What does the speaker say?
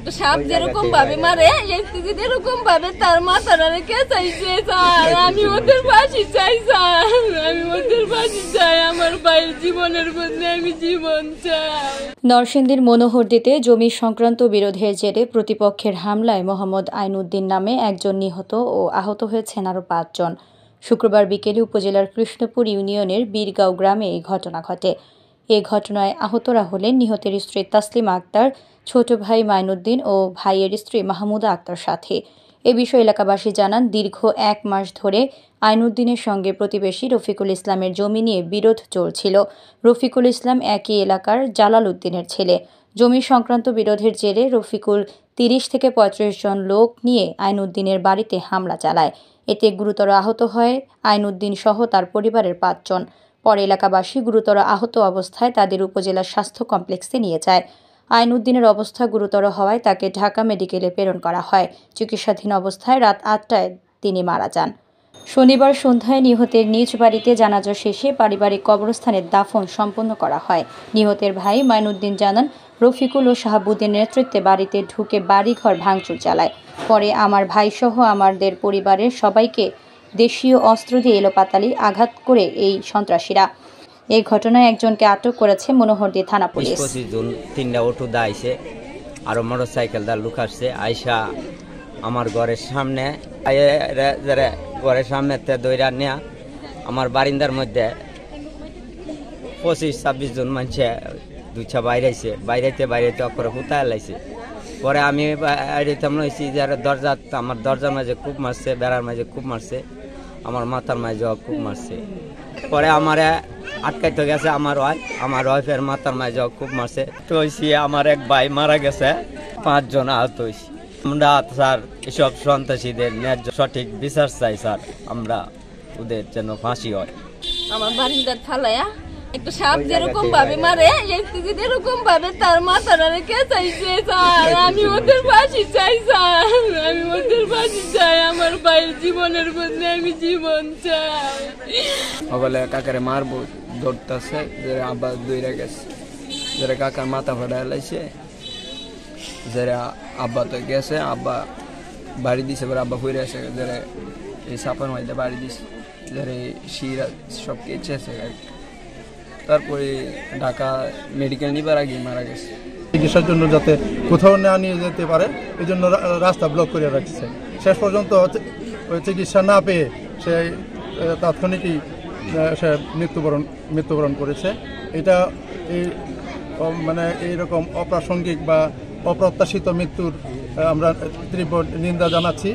একটা সাপ যেরকম ভাবে মারে এরকম ভাবে তার মাথাটা রেখে চাইছে স্যার। আমি ওদের ফাঁসি চাই স্যার, আমি ওদের ফাঁসি চাই। আমার ভাইয়ের জীবনের বদলে আমি জীবন চাই। নরসিংদীর মনোহরদীতে জমি সংক্রান্ত বিরোধের জেরে প্রতিপক্ষের হামলায় মোহাম্মদ আইনউদ্দিন নামে একজন নিহত ও আহত হয়েছেন আরও ৫ জন। শুক্রবার বিকেলে উপজেলার কৃষ্ণপুর ইউনিয়নের বীরগাঁও গ্রামে এই ঘটনা ঘটে। এ ঘটনায় আহতরা হলেন নিহতের স্ত্রী তাসলিমা আক্তার, ছোট ভাই মাইনুদ্দিন ও ভাইয়ের স্ত্রী মাহমুদা আক্তার সাথে। এ বিষয়ে এলাকাবাসী জানান, দীর্ঘ ১ মাস ধরে আইনউদ্দিনের সঙ্গে প্রতিবেশী রফিকুল ইসলামের জমি নিয়ে বিরোধ চলছিল। রফিকুল ইসলাম একই এলাকার জালাল উদ্দিনের ছেলে। জমি সংক্রান্ত বিরোধের জেরে রফিকুল ৩০ থেকে ৩৫ জন লোক নিয়ে আইনউদ্দিনের বাড়িতে হামলা চালায়। এতে গুরুতর আহত হয় আইনউদ্দিন সহ তার পরিবারের ৫ জন। পরে এলাকাবাসী গুরুতর আহত অবস্থায় তাদের উপজেলা স্বাস্থ্য কমপ্লেক্সে নিয়ে যায়। আইনউদ্দিনের অবস্থা গুরুতর হওয়ায় তাকে ঢাকা মেডিকেলে প্রেরণ করা হয়। চিকিৎসাধীন অবস্থায় রাত ৮টায় তিনি মারা যান। শনিবার সন্ধ্যায় নিহতের নিজ বাড়িতে জানাজা শেষে পারিবারিক কবরস্থানে দাফন সম্পন্ন করা হয়। নিহতের ভাই মাইনুদ্দিন জানান, রফিকুল ও শাহাবুদ্দিনের নেতৃত্বে বাড়িতে ঢুকে বাড়িঘর ভাঙচুর চালায়। পরে আমার ভাইসহ আমাদের পরিবারের সবাইকে দেশীয় অস্ত্র দিয়ে এলোপাতাড়ি আঘাত করে এই সন্ত্রাসীরা। এই ঘটনায় একজনকে আটক করেছে মনোহরদী থানা পুলিশ। 25 জুন 3টা অটো দা আইছে আর মোটরসাইকেল দা লুক আসছে আইসা আমার ঘরের সামনে দইরা নেয়া আমার বারিন্দার মধ্যে 25-26 জন মানুষে দুইটা বাইরেছে বাইরেতে অক্ষরে হুতায় লাইছে। পরে আমি বাইরেতাম লইছি যে দরজা, আমার দরজার মাঝে খুব মারছে, বেড়ার মাঝে খুব মারছে, আমার মাথার মাঝে খুব মারছে। পরে আমার আটকাইতে গেছে আমার ওয়াইফের মাথার মাঝে খুব মারছে। তো আমার এক ভাই মারা গেছে, 5 জন আহত হয়েছি। আমরা স্যার এসব সন্ত্রাসীদের ন্যায্য সঠিক বিচার চাই স্যার, আমরা ওদের যেন ফাঁসি হয়। আমার বারিন্দার থালায়া একটা সাপ যেরকম ভাবে মারে এরকম ভাবে তার মাথাটা রেখে চাইছে স্যার। আমি ওদের ফাঁসি চাই স্যার, আমি ওদের ফাঁসি চাই। আমার ভাইয়ের জীবনের বদলে আমি জীবন চাই। বলে কাকারে মারবো দৌড়তেছে, আব্বা দৌড়ে গেছে, যারা কাকার মাথা ফাটা লাইছে, যারা আব্বা তো গেছে, আব্বা বাড়ি দিছে, আব্বা ফিরে আসে, যারা এই সাপার মধ্যে বাড়ি দিছে, যারা শিরা সব কেচেছে। তারপরে ঢাকা মেডিকেল নিবার আগে মারা গেছে। চিকিৎসার জন্য যাতে কোথাও না নিয়ে যেতে পারে এই জন্য রাস্তা ব্লক করে রাখছে। শেষ পর্যন্ত চিকিৎসা না পেয়ে সে তাৎক্ষণিকই সে মৃত্যুবরণ করেছে। এটা মানে এইরকম অপ্রাসঙ্গিক বা অপ্রত্যাশিত মৃত্যুর আমরা তীব্র নিন্দা জানাচ্ছি।